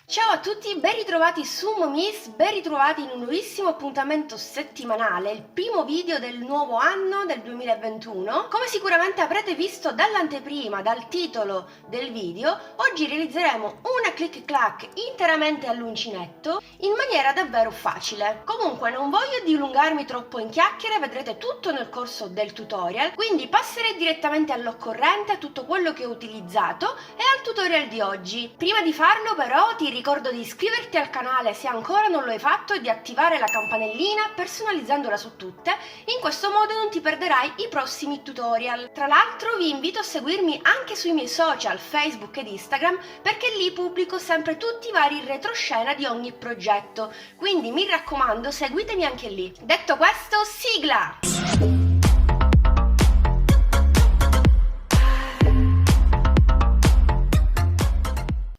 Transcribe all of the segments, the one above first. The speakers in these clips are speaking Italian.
Ciao a tutti, ben ritrovati su Momis, ben ritrovati in un nuovissimo appuntamento settimanale, il primo video del nuovo anno del 2021. Come sicuramente avrete visto dall'anteprima, dal titolo del video, oggi realizzeremo una click clack interamente all'uncinetto in maniera davvero facile. Comunque non voglio dilungarmi troppo in chiacchiere, vedrete tutto nel corso del tutorial, quindi passerei direttamente all'occorrente, a tutto quello che ho utilizzato e al tutorial di oggi. Prima di farlo però ti ricordo di iscriverti al canale se ancora non lo hai fatto e di attivare la campanellina personalizzandola su tutte, in questo modo non ti perderai i prossimi tutorial. Tra l'altro vi invito a seguirmi anche sui miei social Facebook ed Instagram perché lì pubblico sempre tutti i vari retroscena di ogni progetto, quindi mi raccomando seguitemi anche lì. Detto questo, sigla!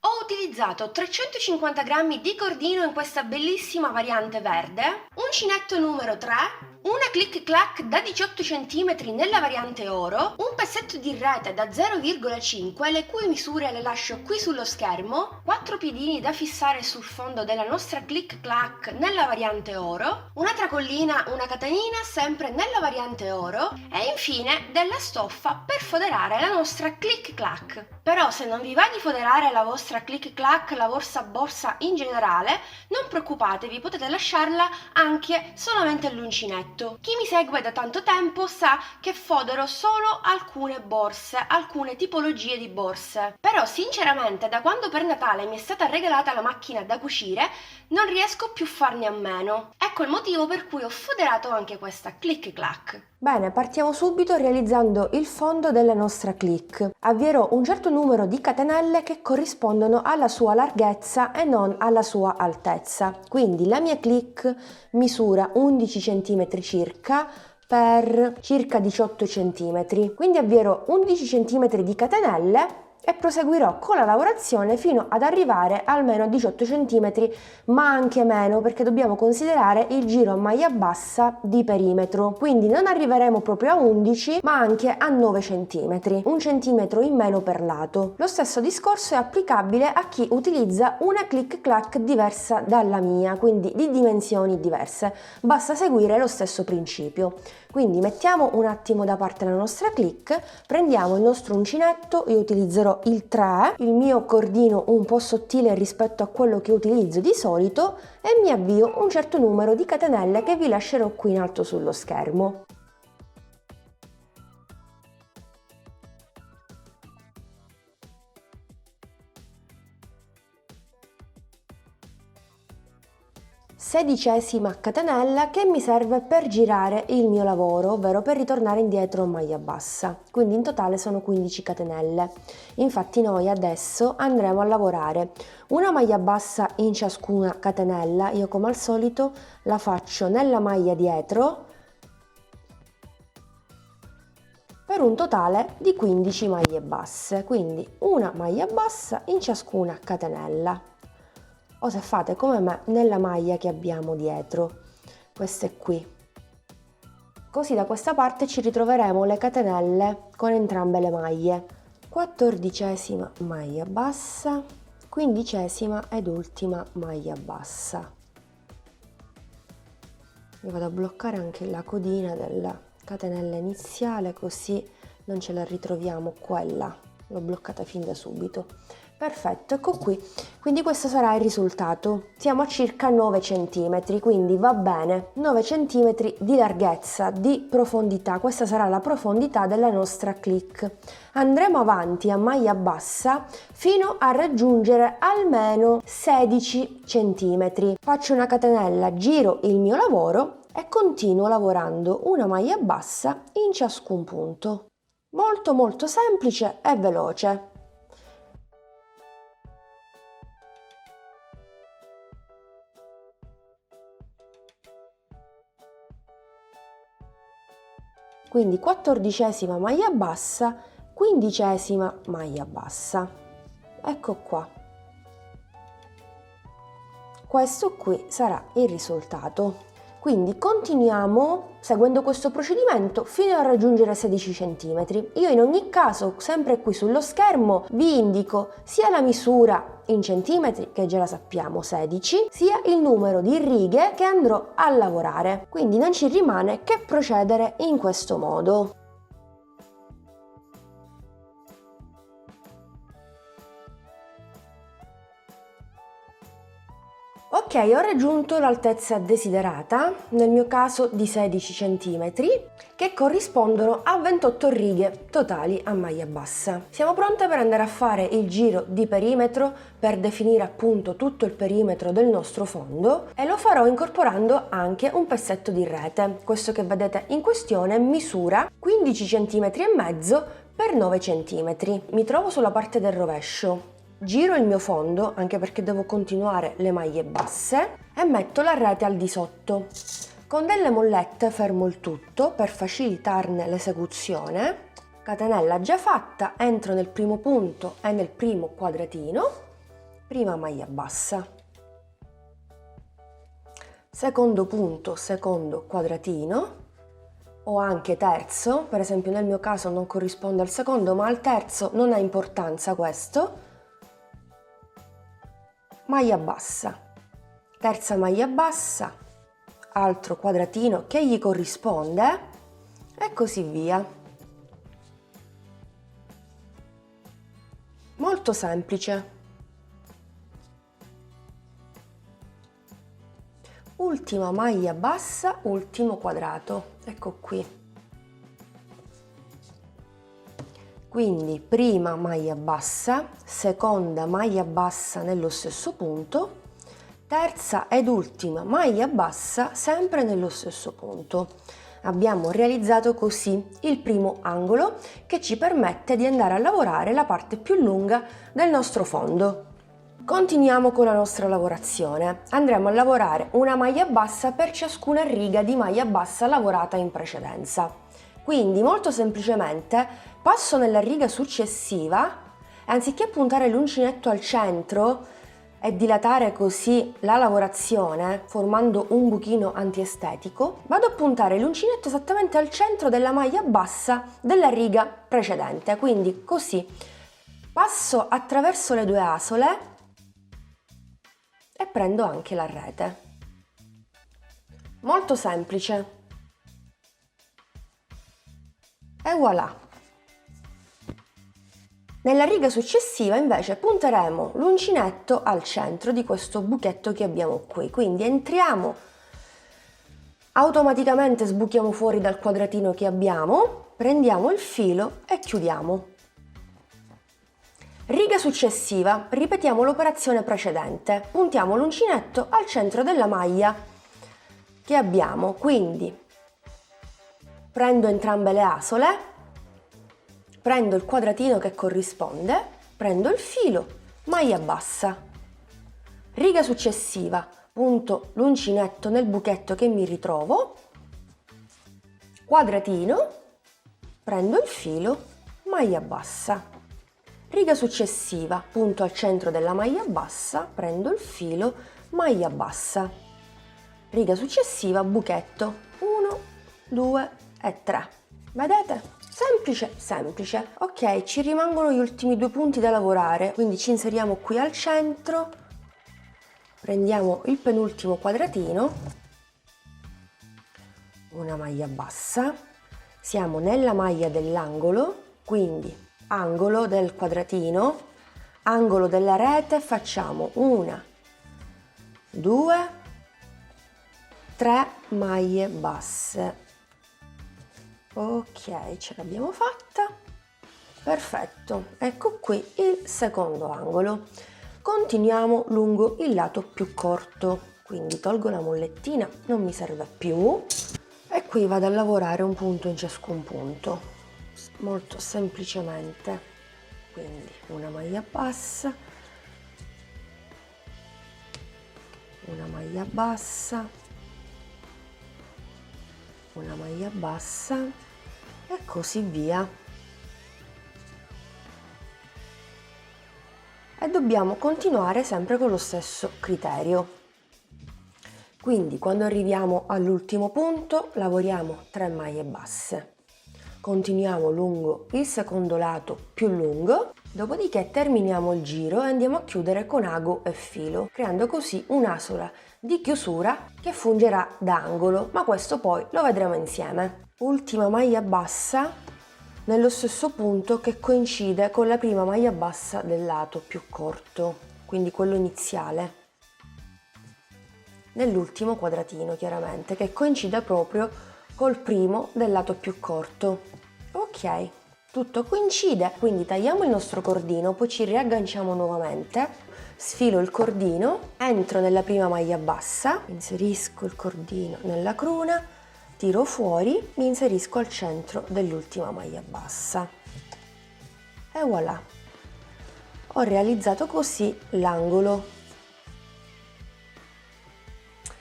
Ho utilizzato 350 g di cordino in questa bellissima variante verde, uncinetto numero 3, una click clack da 18 cm nella variante oro, un pezzetto di rete da 0,5 le cui misure le lascio qui sullo schermo, 4 piedini da fissare sul fondo della nostra click clack nella variante oro, una tracollina, una catenina sempre nella variante oro e infine della stoffa per foderare la nostra click clack. Però se non vi va di foderare la vostra click clack, la vostra borsa in generale, non preoccupatevi, potete lasciarla anche solamente all'uncinetto. Chi mi segue da tanto tempo sa che fodero solo alcune borse, alcune tipologie di borse. Però sinceramente da quando per Natale mi è stata regalata la macchina da cucire non riesco più a farne a meno. Ecco il motivo per cui ho foderato anche questa click clack. Bene, partiamo subito realizzando il fondo della nostra click. Avvierò un certo numero di catenelle che corrispondono alla sua larghezza e non alla sua altezza. Quindi la mia click misura 11 cm circa per circa 18 cm. Quindi avvierò 11 cm di catenelle e proseguirò con la lavorazione fino ad arrivare almeno a 18 cm, ma anche meno perché dobbiamo considerare il giro a maglia bassa di perimetro. Quindi non arriveremo proprio a 11 ma anche a 9 cm, un centimetro in meno per lato. Lo stesso discorso è applicabile a chi utilizza una click clack diversa dalla mia, quindi di dimensioni diverse. Basta seguire lo stesso principio. Quindi mettiamo un attimo da parte la nostra click, prendiamo il nostro uncinetto, io utilizzerò il 3, il mio cordino un po' sottile rispetto a quello che utilizzo di solito e mi avvio un certo numero di catenelle che vi lascerò qui in alto sullo schermo. Sedicesima catenella che mi serve per girare il mio lavoro, ovvero per ritornare indietro a maglia bassa, quindi in totale sono 15 catenelle. Infatti noi adesso andremo a lavorare una maglia bassa in ciascuna catenella. Io come al solito la faccio nella maglia dietro per un totale di 15 maglie basse, quindi una maglia bassa in ciascuna catenella. O se fate come me nella maglia che abbiamo dietro, queste qui. Così da questa parte ci ritroveremo le catenelle con entrambe le maglie. 14esima maglia bassa, 15esima ed ultima maglia bassa. Io vado a bloccare anche la codina della catenella iniziale così non ce la ritroviamo quella, l'ho bloccata fin da subito. Perfetto, ecco qui, quindi questo sarà il risultato. Siamo a circa 9 cm, quindi va bene, 9 cm di larghezza, di profondità, questa sarà la profondità della nostra click. Andremo avanti a maglia bassa fino a raggiungere almeno 16 cm. Faccio una catenella, giro il mio lavoro e continuo lavorando una maglia bassa in ciascun punto. Molto semplice e veloce. Quindi 14esima maglia bassa, 15esima maglia bassa. Ecco qua. Questo qui sarà il risultato. Quindi continuiamo seguendo questo procedimento fino a raggiungere 16 cm. Io in ogni caso, sempre qui sullo schermo, vi indico sia la misura in centimetri, che già la sappiamo 16, sia il numero di righe che andrò a lavorare. Quindi non ci rimane che procedere in questo modo. Ok, ho raggiunto l'altezza desiderata, nel mio caso di 16 cm, che corrispondono a 28 righe totali a maglia bassa. Siamo pronte per andare a fare il giro di perimetro per definire appunto tutto il perimetro del nostro fondo, e lo farò incorporando anche un pezzetto di rete. Questo che vedete in questione misura 15 cm e mezzo per 9 cm. Mi trovo sulla parte del rovescio. Giro il mio fondo, anche perché devo continuare le maglie basse, e metto la rete al di sotto. Con delle mollette fermo il tutto per facilitarne l'esecuzione. Catenella già fatta, entro nel primo punto e nel primo quadratino, prima maglia bassa. Secondo punto, secondo quadratino, o anche terzo, per esempio nel mio caso non corrisponde al secondo, ma al terzo non ha importanza questo. Maglia bassa, terza maglia bassa, altro quadratino che gli corrisponde e così via. Molto semplice. Ultima maglia bassa, ultimo quadrato, ecco qui. Quindi prima maglia bassa, seconda maglia bassa nello stesso punto, terza ed ultima maglia bassa sempre nello stesso punto. Abbiamo realizzato così il primo angolo che ci permette di andare a lavorare la parte più lunga del nostro fondo. Continuiamo con la nostra lavorazione. Andremo a lavorare una maglia bassa per ciascuna riga di maglia bassa lavorata in precedenza. Quindi molto semplicemente passo nella riga successiva e anziché puntare l'uncinetto al centro e dilatare così la lavorazione formando un buchino antiestetico, vado a puntare l'uncinetto esattamente al centro della maglia bassa della riga precedente. Quindi così passo attraverso le due asole e prendo anche la rete. Molto semplice. E voilà! Nella riga successiva invece punteremo l'uncinetto al centro di questo buchetto che abbiamo qui, quindi entriamo, automaticamente sbuchiamo fuori dal quadratino che abbiamo, prendiamo il filo e chiudiamo. Riga successiva, ripetiamo l'operazione precedente, puntiamo l'uncinetto al centro della maglia che abbiamo, quindi prendo entrambe le asole, prendo il quadratino che corrisponde, prendo il filo, maglia bassa. Riga successiva, punto l'uncinetto nel buchetto che mi ritrovo, quadratino, prendo il filo, maglia bassa. Riga successiva, punto al centro della maglia bassa, prendo il filo, maglia bassa. Riga successiva, buchetto, 1, 2 e 3. Vedete? Semplice, semplice. Ok, ci rimangono gli ultimi due punti da lavorare, quindi ci inseriamo qui al centro, prendiamo il penultimo quadratino, una maglia bassa, siamo nella maglia dell'angolo, quindi angolo del quadratino, angolo della rete, facciamo 1, 2, 3 maglie basse. Ok, ce l'abbiamo fatta, perfetto, ecco qui il secondo angolo. Continuiamo lungo il lato più corto, quindi tolgo la mollettina, non mi serve più, e qui vado a lavorare un punto in ciascun punto, molto semplicemente. Quindi una maglia bassa, una maglia bassa, una maglia bassa e così via. E dobbiamo continuare sempre con lo stesso criterio. Quindi quando arriviamo all'ultimo punto lavoriamo 3 maglie basse. Continuiamo lungo il secondo lato più lungo, Dopodiché terminiamo il giro e andiamo a chiudere con ago e filo, creando così un'asola di chiusura che fungerà da angolo, ma questo poi lo vedremo insieme. Ultima maglia bassa nello stesso punto che coincide con la prima maglia bassa del lato più corto, quindi quello iniziale, nell'ultimo quadratino chiaramente, che coincide proprio col primo del lato più corto. Ok, tutto coincide, quindi tagliamo il nostro cordino, poi ci riagganciamo nuovamente, sfilo il cordino, entro nella prima maglia bassa, inserisco il cordino nella cruna, tiro fuori, mi inserisco al centro dell'ultima maglia bassa e voilà, ho realizzato così l'angolo.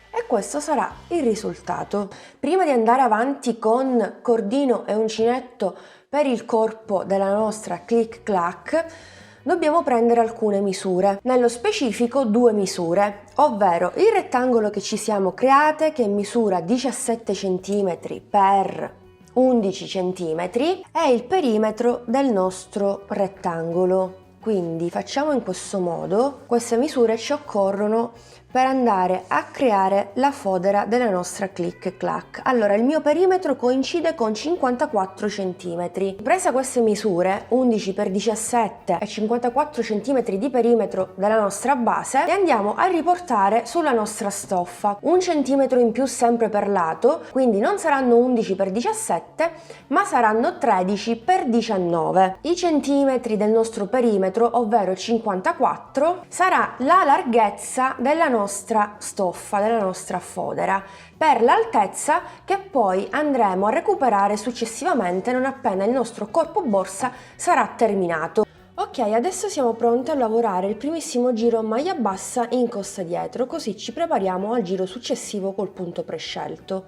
E questo sarà il risultato. Prima di andare avanti con cordino e uncinetto per il corpo della nostra click clack, dobbiamo prendere alcune misure, nello specifico 2 misure, ovvero il rettangolo che ci siamo create, che misura 17 cm per 11 cm, e il perimetro del nostro rettangolo. Quindi facciamo in questo modo, queste misure ci occorrono per andare a creare la fodera della nostra click clack. Allora, il mio perimetro coincide con 54 cm. Presa queste misure, 11 x 17 e 54 cm di perimetro della nostra base, le andiamo a riportare sulla nostra stoffa. 1 centimetro in più sempre per lato, quindi non saranno 11 x 17, ma saranno 13 x 19. I centimetri del nostro perimetro, ovvero 54, sarà la larghezza della nostra stoffa, della nostra fodera, per l'altezza che poi andremo a recuperare successivamente non appena il nostro corpo borsa sarà terminato. Ok, adesso siamo pronti a lavorare il primissimo giro a maglia bassa in costa dietro, così ci prepariamo al giro successivo col punto prescelto.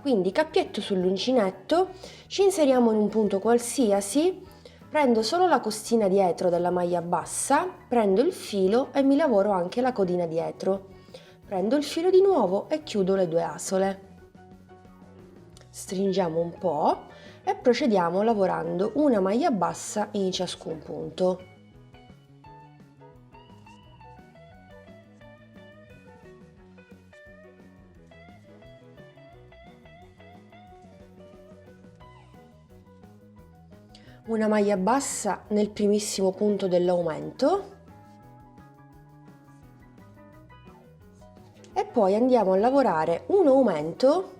Quindi cappietto sull'uncinetto, ci inseriamo in un punto qualsiasi, prendo solo la costina dietro della maglia bassa, prendo il filo e mi lavoro anche la codina dietro. Prendo il filo di nuovo e chiudo le 2 asole. Stringiamo un po' e procediamo lavorando una maglia bassa in ciascun punto. Una maglia bassa nel primissimo punto dell'aumento e poi andiamo a lavorare un aumento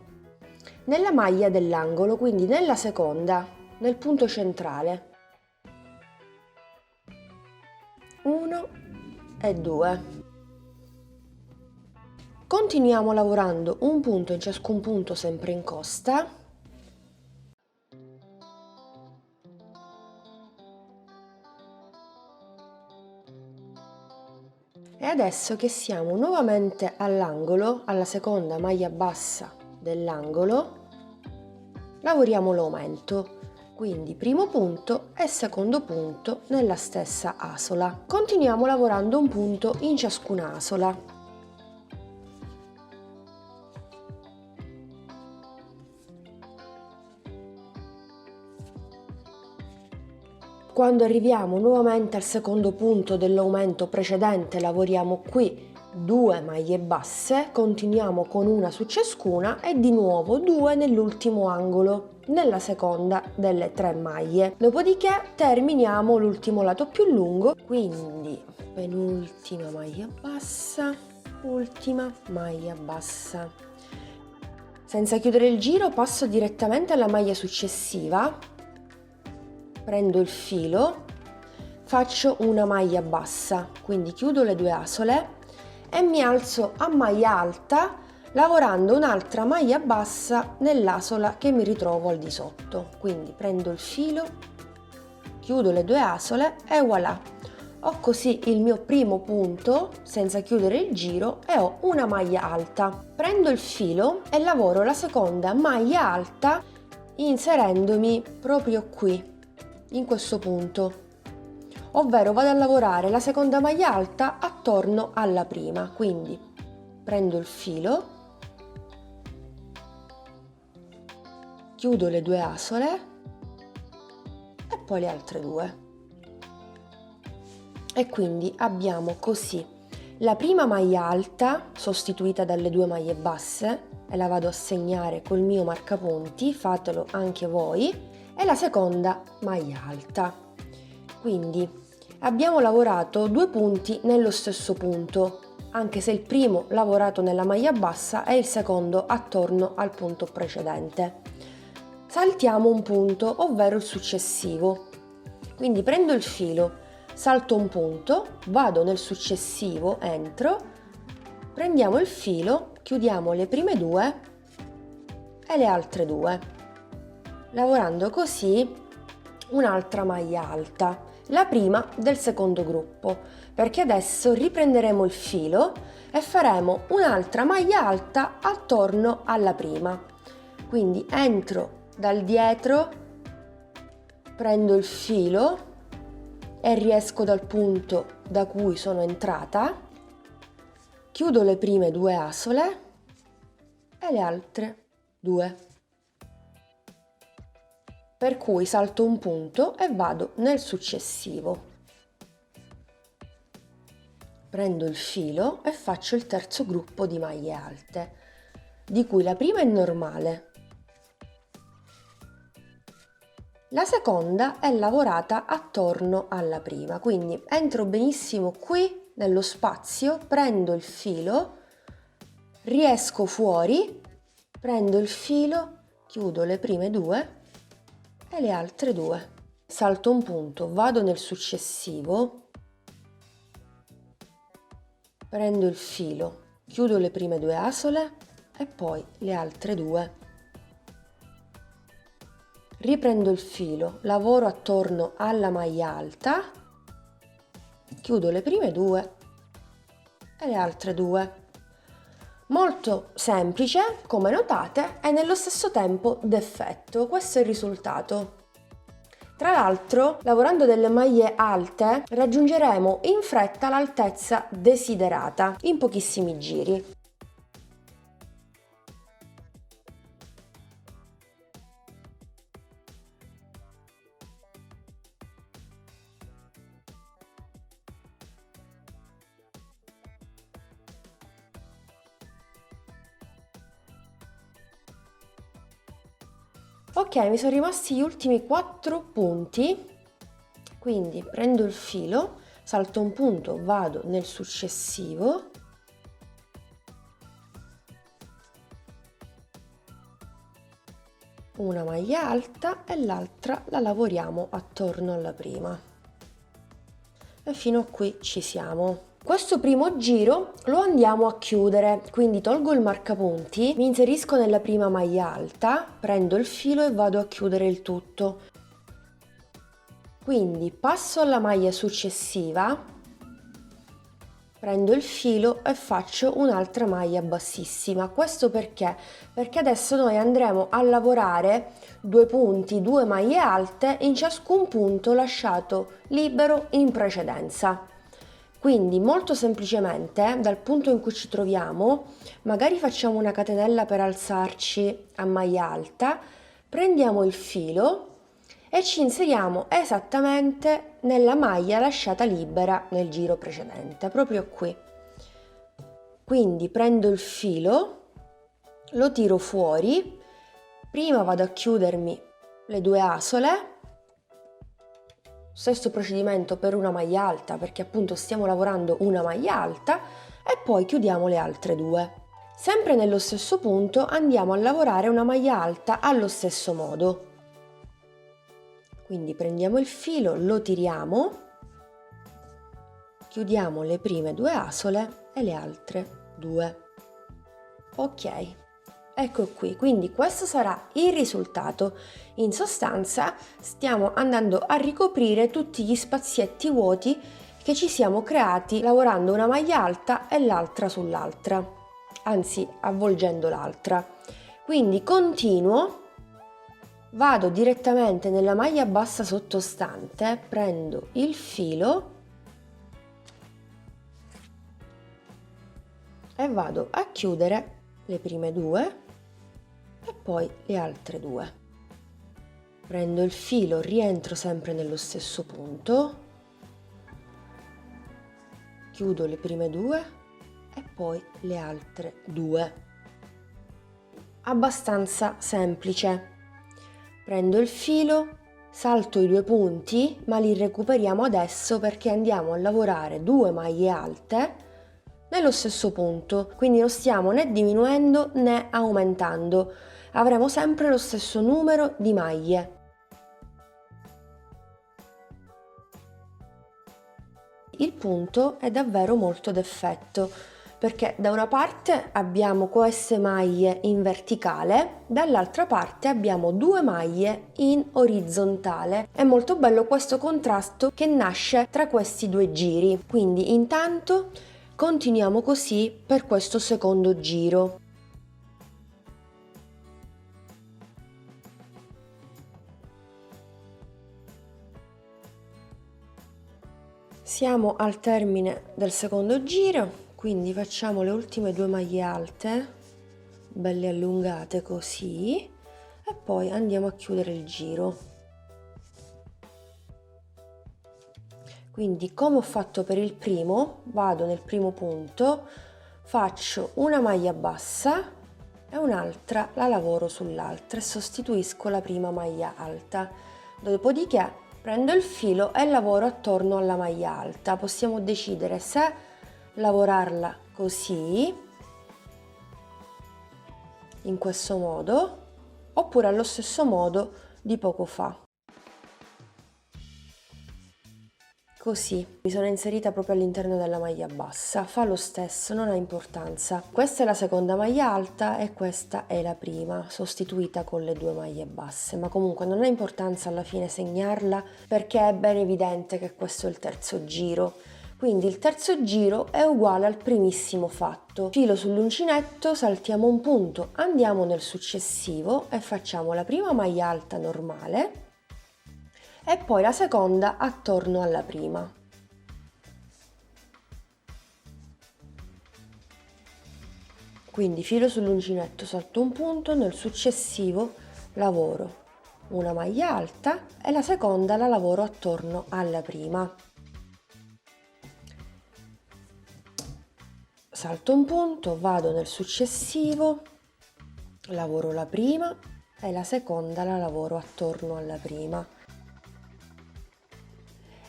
nella maglia dell'angolo, quindi nella seconda, nel punto centrale. 1 e 2. Continuiamo lavorando un punto in ciascun punto sempre in costa. E adesso che siamo nuovamente all'angolo, alla seconda maglia bassa dell'angolo, lavoriamo l'aumento, quindi primo punto e secondo punto nella stessa asola. Continuiamo lavorando un punto in ciascuna asola. Quando arriviamo nuovamente al secondo punto dell'aumento precedente, lavoriamo qui 2 maglie basse, continuiamo con una su ciascuna e di nuovo 2 nell'ultimo angolo, nella seconda delle 3 maglie. Dopodiché terminiamo l'ultimo lato più lungo, quindi penultima maglia bassa, ultima maglia bassa. Senza chiudere il giro passo direttamente alla maglia successiva. Prendo il filo, faccio una maglia bassa, quindi chiudo le 2 asole e mi alzo a maglia alta lavorando un'altra maglia bassa nell'asola che mi ritrovo al di sotto. Quindi prendo il filo, chiudo le 2 asole e voilà! Ho così il mio primo punto senza chiudere il giro e ho una maglia alta. Prendo il filo e lavoro la seconda maglia alta inserendomi proprio qui, in questo punto, ovvero vado a lavorare la seconda maglia alta attorno alla prima, quindi prendo il filo, chiudo le 2 asole e poi le altre 2. E quindi abbiamo così la prima maglia alta sostituita dalle 2 maglie basse, e la vado a segnare col mio marcapunti, fatelo anche voi, e la seconda maglia alta. Quindi abbiamo lavorato 2 punti nello stesso punto, anche se il primo lavorato nella maglia bassa e il secondo attorno al punto precedente. Saltiamo un punto, ovvero il successivo. Quindi prendo il filo, salto un punto, vado nel successivo, entro, prendiamo il filo, chiudiamo le prime 2 e le altre 2, lavorando così un'altra maglia alta, la prima del secondo gruppo, perché adesso riprenderemo il filo e faremo un'altra maglia alta attorno alla prima. Quindi entro dal dietro, prendo il filo e riesco dal punto da cui sono entrata, chiudo le prime 2 asole e le altre 2, per cui salto un punto e vado nel successivo. Prendo il filo e faccio il terzo gruppo di maglie alte, di cui la prima è normale. La seconda è lavorata attorno alla prima, quindi entro benissimo qui nello spazio, prendo il filo, riesco fuori, prendo il filo, chiudo le prime 2 e le altre 2. Salto un punto, vado nel successivo, prendo il filo, chiudo le prime 2 asole e poi le altre 2. Riprendo il filo, lavoro attorno alla maglia alta, chiudo le prime 2 e le altre 2. Molto semplice, come notate, e nello stesso tempo d'effetto. Questo è il risultato. Tra l'altro, lavorando delle maglie alte, raggiungeremo in fretta l'altezza desiderata in pochissimi giri. Ok, mi sono rimasti gli ultimi 4 punti, quindi prendo il filo, salto un punto, vado nel successivo, una maglia alta e l'altra la lavoriamo attorno alla prima. E fino a qui ci siamo. Questo primo giro lo andiamo a chiudere, quindi tolgo il marcapunti, mi inserisco nella prima maglia alta, prendo il filo e vado a chiudere il tutto. Quindi passo alla maglia successiva, prendo il filo e faccio un'altra maglia bassissima. Questo perché? Perché adesso noi andremo a lavorare 2 punti, 2 maglie alte in ciascun punto lasciato libero in precedenza. Quindi molto semplicemente dal punto in cui ci troviamo, magari facciamo una catenella per alzarci a maglia alta, prendiamo il filo e ci inseriamo esattamente nella maglia lasciata libera nel giro precedente, proprio qui. Quindi prendo il filo, lo tiro fuori, prima vado a chiudermi le 2 asole, stesso procedimento per una maglia alta perché appunto stiamo lavorando una maglia alta, e poi chiudiamo le altre 2. Sempre nello stesso punto andiamo a lavorare una maglia alta allo stesso modo. Quindi prendiamo il filo, lo tiriamo, chiudiamo le prime 2 asole e le altre 2. Ok. Ecco qui, quindi questo sarà il risultato. In sostanza stiamo andando a ricoprire tutti gli spazietti vuoti che ci siamo creati lavorando una maglia alta e l'altra sull'altra, anzi avvolgendo l'altra. Quindi continuo, vado direttamente nella maglia bassa sottostante, prendo il filo e vado a chiudere le prime 2 e poi le altre 2. Prendo il filo, rientro sempre nello stesso punto, chiudo le prime 2 e poi le altre 2. Abbastanza semplice. Prendo il filo, salto i 2 punti, ma li recuperiamo adesso perché andiamo a lavorare 2 maglie alte nello stesso punto, quindi non stiamo né diminuendo né aumentando, avremo sempre lo stesso numero di maglie. Il punto è davvero molto d'effetto perché da una parte abbiamo queste maglie in verticale, dall'altra parte abbiamo 2 maglie in orizzontale. È molto bello questo contrasto che nasce tra questi 2 giri, quindi intanto continuiamo così per questo secondo giro. Siamo al termine del secondo giro, quindi facciamo le ultime 2 maglie alte, belle allungate così, e poi andiamo a chiudere il giro. Quindi come ho fatto per il primo, vado nel primo punto, faccio una maglia bassa e un'altra la lavoro sull'altra e sostituisco la prima maglia alta. Dopodiché prendo il filo e lavoro attorno alla maglia alta. Possiamo decidere se lavorarla così, in questo modo, oppure allo stesso modo di poco fa. Così, mi sono inserita proprio all'interno della maglia bassa, fa lo stesso, non ha importanza. Questa è la seconda maglia alta e questa è la prima, sostituita con le 2 maglie basse, ma comunque non ha importanza alla fine segnarla perché è ben evidente che questo è il terzo giro. Quindi il terzo giro è uguale al primissimo fatto. Filo sull'uncinetto, saltiamo un punto, andiamo nel successivo e facciamo la prima maglia alta normale e poi la seconda attorno alla prima. Quindi filo sull'uncinetto, salto un punto, nel successivo lavoro una maglia alta e la seconda la lavoro attorno alla prima. Salto un punto, vado nel successivo, lavoro la prima e la seconda la lavoro attorno alla prima.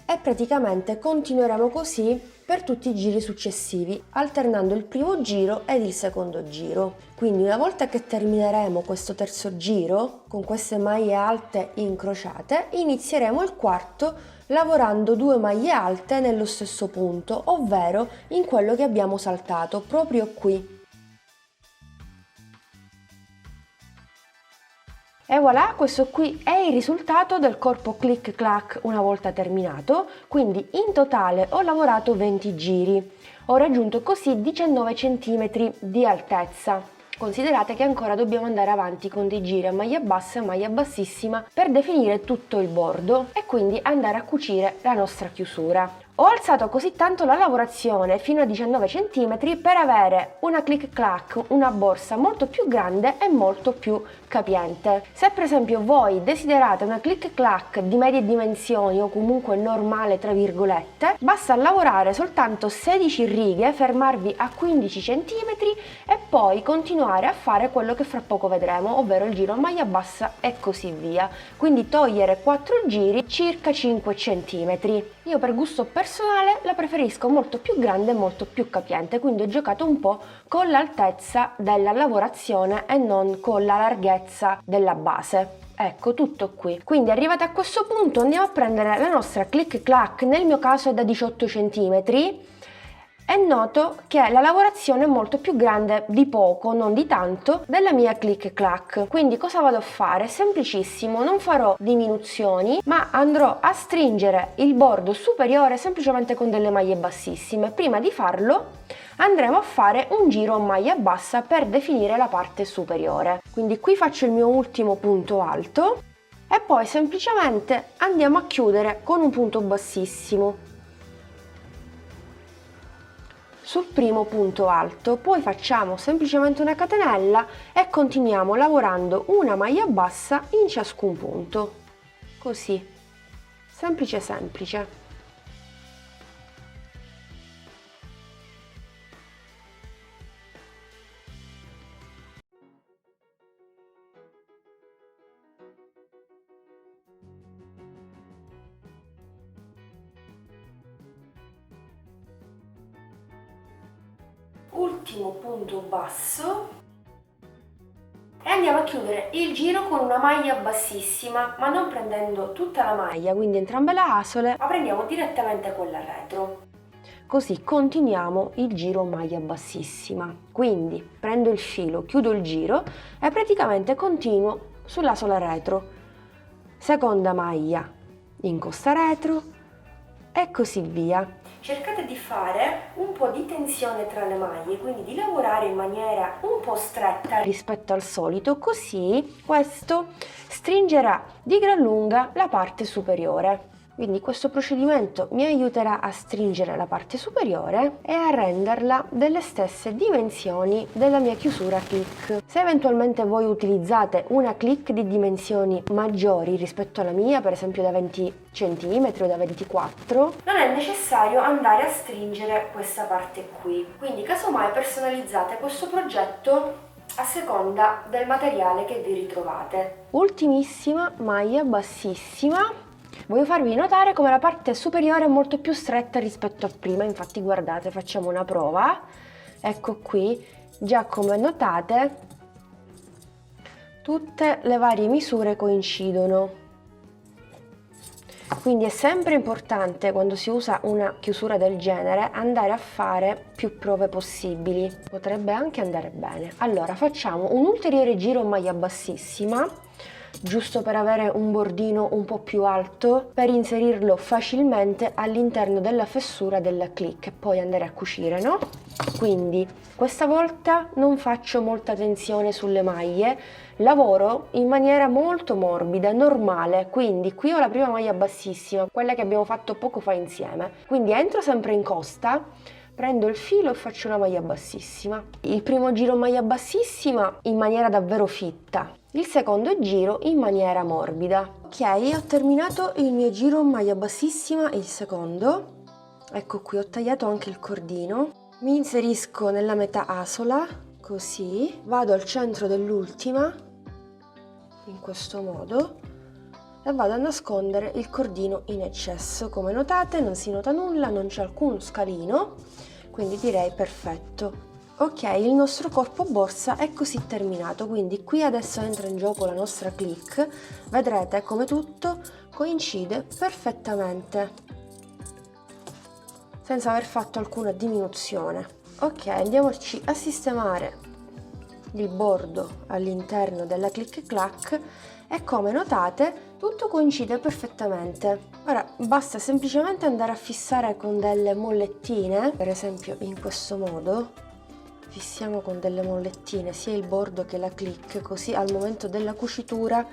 E praticamente continueremo così per tutti i giri successivi, alternando il primo giro ed il secondo giro. Quindi una volta che termineremo questo terzo giro, con queste maglie alte incrociate, inizieremo il quarto lavorando 2 maglie alte nello stesso punto, ovvero in quello che abbiamo saltato, proprio qui. E voilà, questo qui è il risultato del corpo click clack una volta terminato, quindi in totale ho lavorato 20 giri, ho raggiunto così 19 cm di altezza. Considerate che ancora dobbiamo andare avanti con dei giri a maglia bassa e maglia bassissima per definire tutto il bordo e quindi andare a cucire la nostra chiusura. Ho alzato così tanto la lavorazione fino a 19 cm per avere una click clack, una borsa molto più grande e molto più capiente. Se per esempio voi desiderate una click clack di medie dimensioni o comunque normale tra virgolette, basta lavorare soltanto 16 righe, fermarvi a 15 cm e poi continuare a fare quello che fra poco vedremo, ovvero il giro a maglia bassa e così via. Quindi togliere 4 giri, circa 5 cm. Io per gusto personale la preferisco molto più grande e molto più capiente, quindi ho giocato un po' con l'altezza della lavorazione e non con la larghezza della base. Ecco, tutto qui. Quindi arrivati a questo punto andiamo a prendere la nostra click clack, nel mio caso è da 18 cm, e noto che la lavorazione è molto più grande di poco, non di tanto, della mia click clack. Quindi cosa vado a fare? Semplicissimo, non farò diminuzioni, ma andrò a stringere il bordo superiore semplicemente con delle maglie bassissime. Prima di farlo andremo a fare un giro a maglia bassa per definire la parte superiore. Quindi qui faccio il mio ultimo punto alto e poi semplicemente andiamo a chiudere con un punto bassissimo sul primo punto alto, poi facciamo semplicemente una catenella e continuiamo lavorando una maglia bassa in ciascun punto, così, semplice semplice. l'ultimo punto basso e andiamo a chiudere il giro con una maglia bassissima, ma non prendendo tutta la maglia, quindi entrambe le asole, ma prendiamo direttamente quella retro. Così continuiamo il giro maglia bassissima. Quindi prendo il filo, chiudo il giro e praticamente continuo sull'asola retro. Seconda maglia, incosta retro e così via. Cercate di fare un po' di tensione tra le maglie, quindi di lavorare in maniera un po' stretta rispetto al solito, così questo stringerà di gran lunga la parte superiore. Quindi questo procedimento mi aiuterà a stringere la parte superiore e a renderla delle stesse dimensioni della mia chiusura click. Se eventualmente voi utilizzate una click di dimensioni maggiori rispetto alla mia, per esempio da 20 cm o da 24, non è necessario andare a stringere questa parte qui. Quindi casomai personalizzate questo progetto a seconda del materiale che vi ritrovate. Ultimissima maglia bassissima. Voglio farvi notare come la parte superiore è molto più stretta rispetto a prima, infatti guardate, facciamo una prova, ecco qui, già come notate tutte le varie misure coincidono, quindi è sempre importante quando si usa una chiusura del genere andare a fare più prove possibili, potrebbe anche andare bene. Allora facciamo un ulteriore giro maglia bassissima, giusto per avere un bordino un po' più alto per inserirlo facilmente all'interno della fessura della click e poi andare a cucire, no? Quindi questa volta non faccio molta tensione sulle maglie, lavoro in maniera molto morbida, normale, quindi qui ho la prima maglia bassissima, quella che abbiamo fatto poco fa insieme, quindi entro sempre in costa, prendo il filo e faccio una maglia bassissima. Il primo giro maglia bassissima in maniera davvero fitta, il secondo giro in maniera morbida. Ok, ho terminato il mio giro maglia bassissima, il secondo. Ecco qui, ho tagliato anche il cordino. Mi inserisco nella metà asola, così. Vado al centro dell'ultima, in questo modo, e vado a nascondere il cordino in eccesso. Come notate non si nota nulla, non c'è alcun scalino, quindi direi perfetto. Ok, il nostro corpo borsa è così terminato, quindi qui adesso entra in gioco la nostra click, vedrete come tutto coincide perfettamente, senza aver fatto alcuna diminuzione. Ok, andiamoci a sistemare il bordo all'interno della click clack e come notate tutto coincide perfettamente. Ora basta semplicemente andare a fissare con delle mollettine, per esempio in questo modo. Fissiamo con delle mollettine sia il bordo che la click, così al momento della cucitura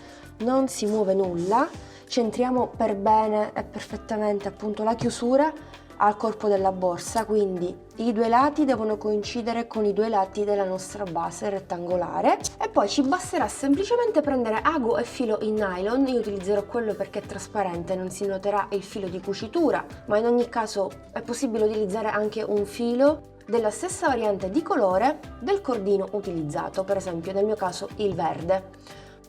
non si muove nulla, centriamo per bene e perfettamente appunto la chiusura al corpo della borsa, quindi i due lati devono coincidere con i due lati della nostra base rettangolare e poi ci basterà semplicemente prendere ago e filo in nylon. Io utilizzerò quello perché è trasparente, non si noterà il filo di cucitura, ma in ogni caso è possibile utilizzare anche un filo della stessa variante di colore del cordino utilizzato, per esempio nel mio caso il verde,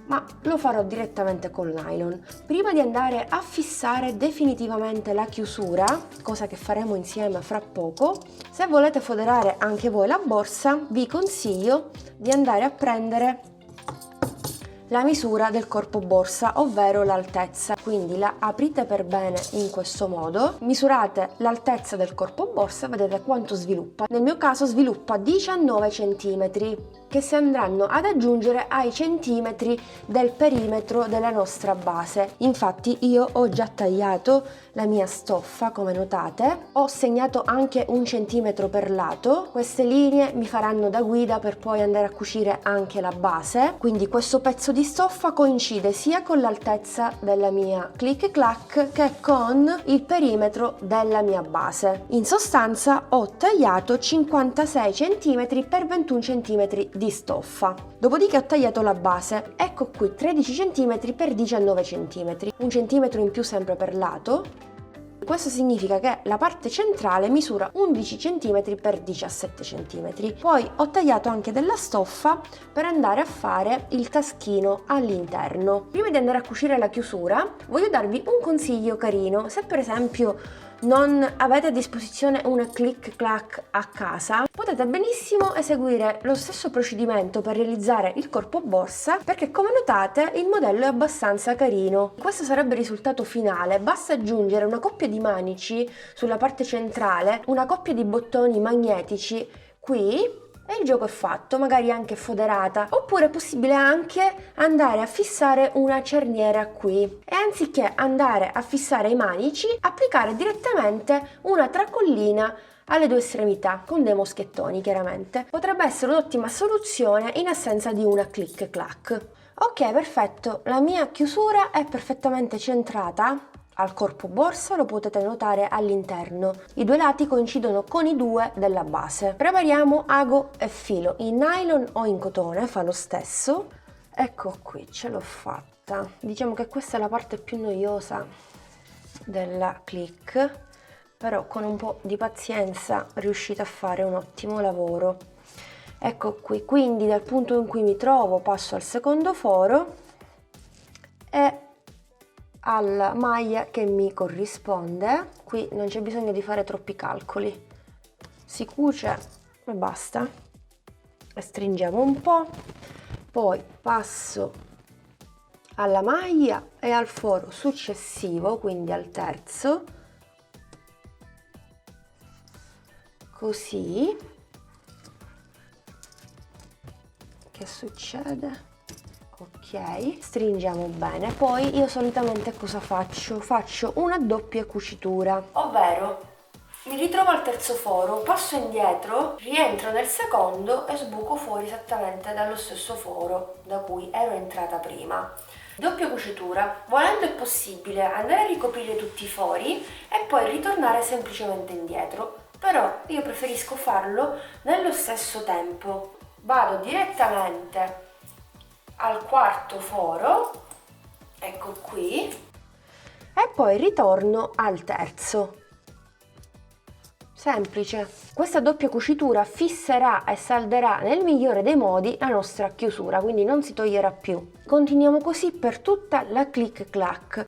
ma lo farò direttamente col nylon. Prima di andare a fissare definitivamente la chiusura, cosa che faremo insieme fra poco, se volete foderare anche voi la borsa vi consiglio di andare a prendere la misura del corpo borsa, ovvero l'altezza, quindi la aprite per bene in questo modo, misurate l'altezza del corpo borsa e vedete quanto sviluppa. Nel mio caso sviluppa 19 cm, che si andranno ad aggiungere ai centimetri del perimetro della nostra base. Infatti io ho già tagliato la mia stoffa, come notate, ho segnato anche 1 centimetro per lato. Queste linee mi faranno da guida per poi andare a cucire anche la base, quindi questo pezzo di stoffa coincide sia con l'altezza della mia click clack che con il perimetro della mia base. In sostanza ho tagliato 56 cm per 21 cm di stoffa. Dopodiché ho tagliato la base, ecco qui 13 cm per 19 cm, 1 cm in più sempre per lato. Questo significa che la parte centrale misura 11 cm per 17 cm. Poi ho tagliato anche della stoffa per andare a fare il taschino all'interno. Prima di andare a cucire la chiusura, voglio darvi un consiglio carino. Se per esempio non avete a disposizione una click clack a casa, potete benissimo eseguire lo stesso procedimento per realizzare il corpo borsa, perché come notate il modello è abbastanza carino. Questo sarebbe il risultato finale. Basta aggiungere una coppia di manici sulla parte centrale, una coppia di bottoni magnetici qui, e il gioco è fatto, magari anche foderata. Oppure è possibile anche andare a fissare una cerniera qui e anziché andare a fissare i manici, applicare direttamente una tracollina alle due estremità con dei moschettoni. Chiaramente potrebbe essere un'ottima soluzione in assenza di una click clack. Ok, perfetto, la mia chiusura è perfettamente centrata al corpo borsa, lo potete notare all'interno. I due lati coincidono con i due della base. Prepariamo ago e filo, in nylon o in cotone, fa lo stesso. Ecco qui, ce l'ho fatta. Diciamo che questa è la parte più noiosa della click, però con un po' di pazienza riuscite a fare un ottimo lavoro. Ecco qui, quindi dal punto in cui mi trovo passo al secondo foro e alla maglia che mi corrisponde. Qui non c'è bisogno di fare troppi calcoli, si cuce e basta, e stringiamo un po', poi passo alla maglia e al foro successivo, quindi al terzo, così. Che succede? Ok, stringiamo bene. Poi io solitamente cosa faccio? Faccio una doppia cucitura, ovvero mi ritrovo al terzo foro, passo indietro, rientro nel secondo e sbuco fuori esattamente dallo stesso foro da cui ero entrata prima. Doppia cucitura. Volendo è possibile andare a ricoprire tutti i fori e poi ritornare semplicemente indietro, però io preferisco farlo nello stesso tempo. Vado direttamente al quarto foro, ecco qui, e poi ritorno al terzo. Semplice. Questa doppia cucitura fisserà e salderà nel migliore dei modi la nostra chiusura, quindi non si toglierà più. Continuiamo così per tutta la click clack.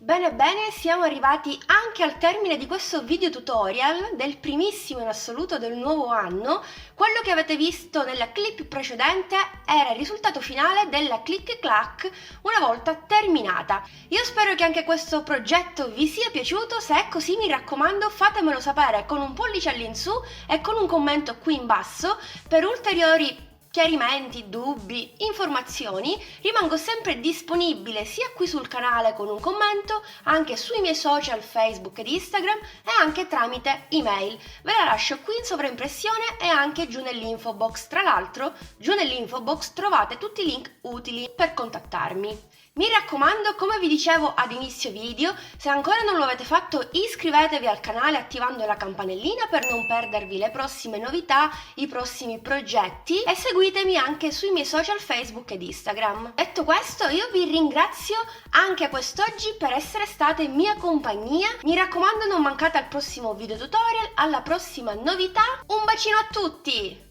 Bene bene, siamo arrivati anche al termine di questo video tutorial del primissimo in assoluto del nuovo anno. Quello che avete visto nella clip precedente era il risultato finale della click clack una volta terminata. Io spero che anche questo progetto vi sia piaciuto. Se è così, mi raccomando, fatemelo sapere con un pollice all'insù e con un commento qui in basso per ulteriori chiarimenti, dubbi, informazioni, rimango sempre disponibile sia qui sul canale con un commento, anche sui miei social Facebook ed Instagram e anche tramite email. Ve la lascio qui in sovraimpressione e anche giù nell'info box. Tra l'altro, giù nell'info box trovate tutti i link utili per contattarmi. Mi raccomando, come vi dicevo ad inizio video, se ancora non lo avete fatto iscrivetevi al canale attivando la campanellina per non perdervi le prossime novità, i prossimi progetti e seguitemi anche sui miei social Facebook ed Instagram. Detto questo, io vi ringrazio anche quest'oggi per essere state in mia compagnia. Mi raccomando, non mancate al prossimo video tutorial, alla prossima novità. Un bacino a tutti!